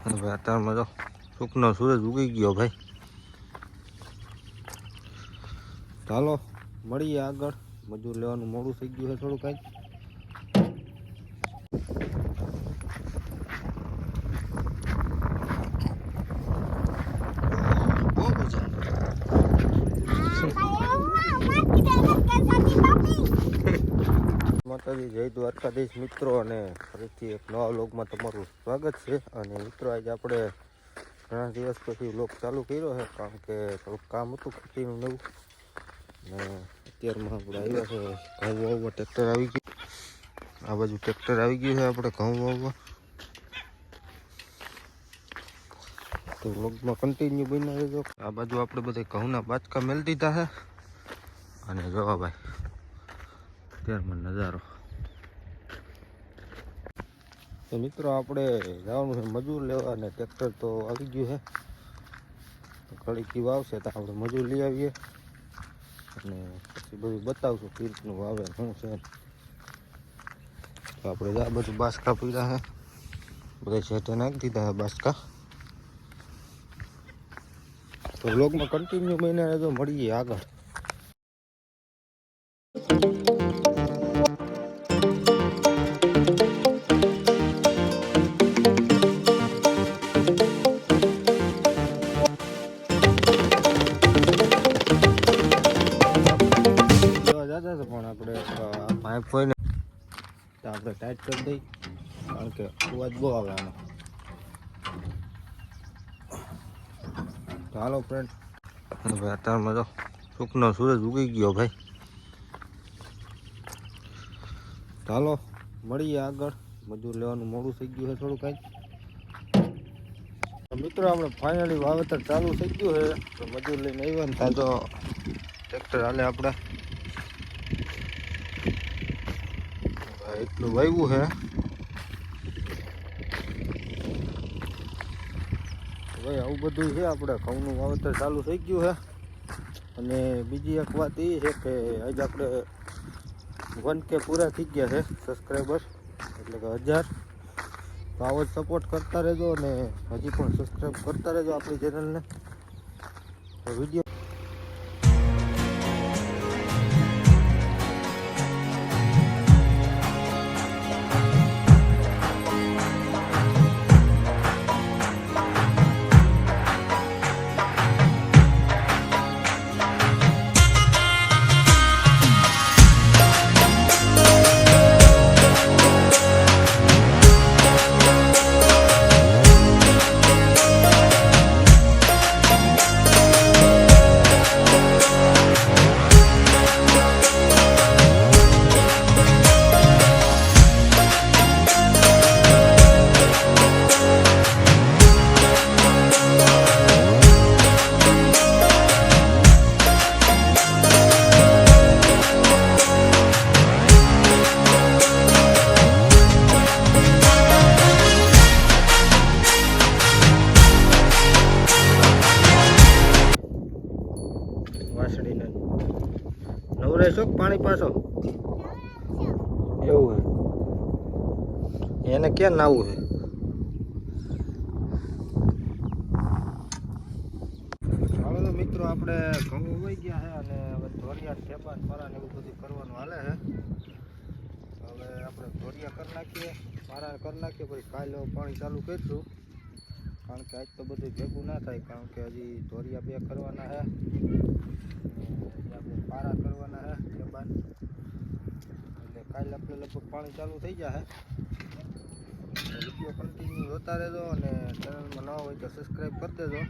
ભાઈ અત્યારમાં તો સુખનો સૂરજ ઉગી ગયો ભાઈ. ચાલો મળીએ આગળ. મજૂર લેવાનું મોડું થઈ ગયું છે થોડું કાંઈ. માતાજી, જય દ્વારકાધીશ મિત્રો, અને ફરીથી એક નવા વ્લોગમાં તમારું સ્વાગત છે. અને મિત્રો આજે આપણે ઘણા દિવસ પછી વ્લોગ ચાલુ કર્યો છે, કારણ કે થોડુંક કામ હતું ખેતીનું નવું. ને અત્યારમાં આપણે આવ્યા છે ઘઉં વાવવા. ટ્રેક્ટર આવી ગયું, આ બાજુ ટ્રેક્ટર આવી ગયું છે આપણે ઘઉં વાવવા. તો વ્લોગમાં કન્ટિન્યુ બની રહેજો. આ બાજુ આપણે બધા ઘઉંના બાચકા મેળ દીધા છે. અને જોવા ભાઈ અત્યારમાં નજારો. તો મિત્રો આપણે જવાનું છે મજૂર લેવા, અને ટ્રેક્ટર તો આવી ગયું છે. ઘડીકી વાવશે તો આપણે મજૂર લઈ આવીએ, અને પછી બધું બતાવશું કઈ રીતનું વાવે શું છે. તો આપણે આ બધું બાસકા પીડા છે, બધા છેટે નાખી દીધા છે બાસકા. તો વ્લોગમાં કન્ટિન્યુ બની રહેજો, મળીએ આગળ. પણ આપણે પાઇપ હોય ને તો આપણે ટાઈટ કરી દઈ, કારણ કે અવાજ બહુ આવે આનો. ચાલો ફ્રેન્ડ, ભાઈ અત્યારમાં તો સુખનો સૂરજ ઉગી ગયો ભાઈ. ચાલો મળીએ આગળ. મજૂર લેવાનું મોડું થઈ ગયું છે થોડું કાંઈ. મિત્રો આપણે ફાઇનલી વાવેતર ચાલુ થઈ ગયું છે. તો મજૂર લઈને આવ્યા ને ત્યાં તો ટ્રેક્ટર હાલે આપણે. એટલું વાવ્યું છે ભાઈ. આવું બધું છે આપણે. ઘઉંનું વાવેતર ચાલુ થઈ ગયું છે. અને બીજી એક વાત એ છે કે આજે આપણે 1K પૂરા થઈ ગયા છે સબસ્ક્રાઈબર, એટલે કે 1000. તો આવો જ સપોર્ટ કરતા રહેજો, અને હજી પણ સબસ્ક્રાઈબ કરતા રહેજો આપણી ચેનલને. વિડીયો વાસળીને નવરે શોખ પાણી પાછો એવું છે. એને ક્યાં નાવું છે? ચાલો તો મિત્રો આપણે ઘઉં ઉવાઈ ગયા છે, અને હવે ધોરિયા ઠેપા પારા ને એવું બધું કરવાનું હાલે છે. હવે આપણે ધોરિયા કરી નાખીએ, પારા કરી નાખીએ, પછી કાલે પાણી ચાલુ કરીશું. કારણ કે આજ તો બધું ભેગું ના થાય, કારણ કે હજી ધોરિયા 2 કરવાના છે, આપણે પારા કરવાના છે ઠેબાન. એટલે કાલે આપણે લગભગ પાણી ચાલુ થઈ જશે. વિડીયો કન્ટિન્યુ જોતા રહેજો, અને ચેનલમાં નવા હોય તો સબસ્ક્રાઈબ કરી દેજો.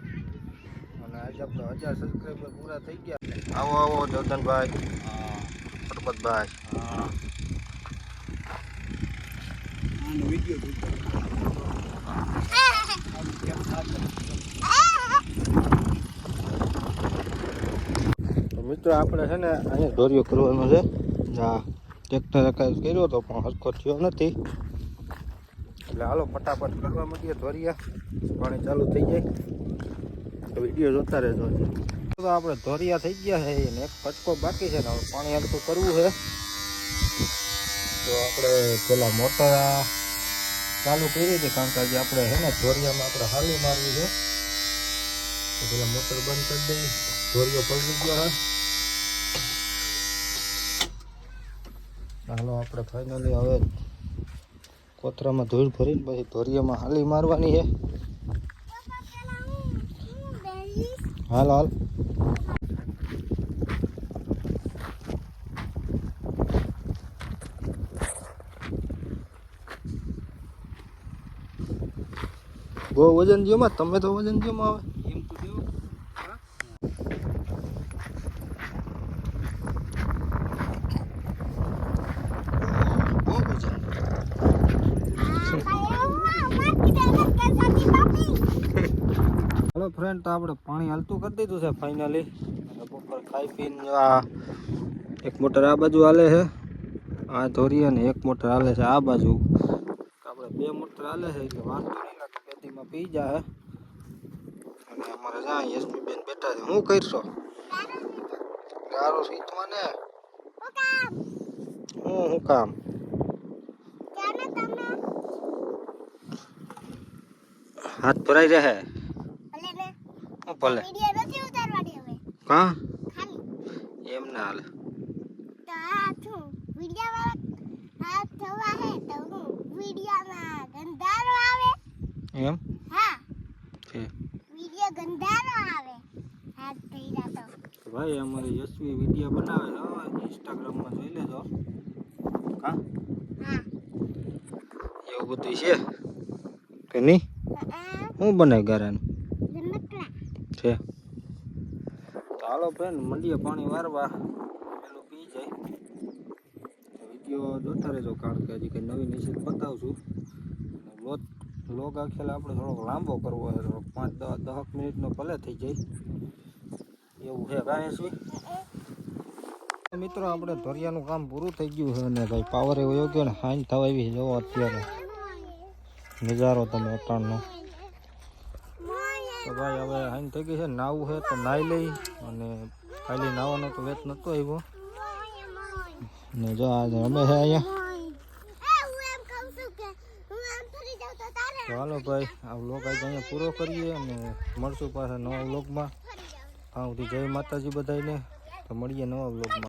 અને આજે આપણે 1000 સબસ્ક્રાઈબર પૂરા થઈ ગયા. આવો આવો જવદનભાઈ, પરબતભાઈ. મિત્રો આપણે છે ને અહીંયા ધોરિયો કરવાનો છે. આ ટ્રેક્ટરે કાંઈ કર્યો હતો પણ હરખો થયો નથી, એટલે હાલો ફટાફટ કરવા માંડીએ ધોરિયા. પાણી ચાલુ થઈ જાય તો વિડીયો જોતા રહેજો. તો આપણે ધોરિયા થઈ ગયા છે, અને એક કચકો બાકી છે ને હવે પાણી હરખું કરવું છે. તો આપણે પેલા મોટર ચાલુ કરી હતી કારણ કે આજે આપણે હે ને ધોરિયામાં આપણે હાલી મારવી છે તો પેલા મોટર બંધ કરી દઈ ધોરિયો પલળી ગયો હે હાલો આપણે ફાઇનલી હવે કોથરામાં ધૂળ ભરીને પછી ધોરિયામાં હાલી મારવાની છે હાલ હાલ બહુ વજન જેમાં તમે તો વજન જેમાં આવે એમ તો દેવો બહુ વજન हेलो फ्रेंड तो આપણે પાણી હાલતું કરી દીધું છે ફાઇનલી બપોર ખાઈ પીને આ એક મોટર આ બાજુ હાલે છે આ ધોરી અને એક મોટર હાલે છે આ બાજુ આપણે બે મોટર હાલે છે એટલે વાંધો નહીં લાગે પેટીમાં પી જાય અને અમારે જ્યાં યશમી બેન બેઠા છે હું કરશો ગારો સીતમાં ને હું કામ हाथ भराई रहे भले कहाँ एम ना हाल एम भाई हमारे यशवी वीडियो बनावे इंस्टाग्राम में જોઈ લેજો કા એવું બધું છે કે નહીં હું બનાવી ગારાનું છે તો હાલો ફ્રેન્ડ મંડીએ પાણી વારવા પેલું પી જાય વિડીયો જોતા રહેજો કારણ કે હજી કંઈ નવી નિશ્ચિત બતાવશું લોગ આખેલા આપણે થોડોક લાંબો કરવો છે 5-10 મિનિટનો ભલે થઈ જાય એવું છે કાંઈ શું મિત્રો આપણે ધોરિયાનું કામ પૂરું થઈ ગયું છે અને ભાઈ પાવર એવો ગયો ને હાઈન થવા આવી જવો અત્યારે નજારો તમે અટાણનો તો ભાઈ હવે હાઈન થઈ ગઈ છે નાવું છે તો નાહી લઈ અને ખાલી નાવાનો તો વેત નહોતો આવ્યો ને જો આજે રમે છે અહીંયા તો હાલો ભાઈ આ વ્લોગ આજે અહીંયા પૂરો કરીએ અને મળશું પાછા નવા વ્લોગમાં ત્યાં સુધી જય માતાજી બધાને તો મળીએ નવા વ્લોગમાં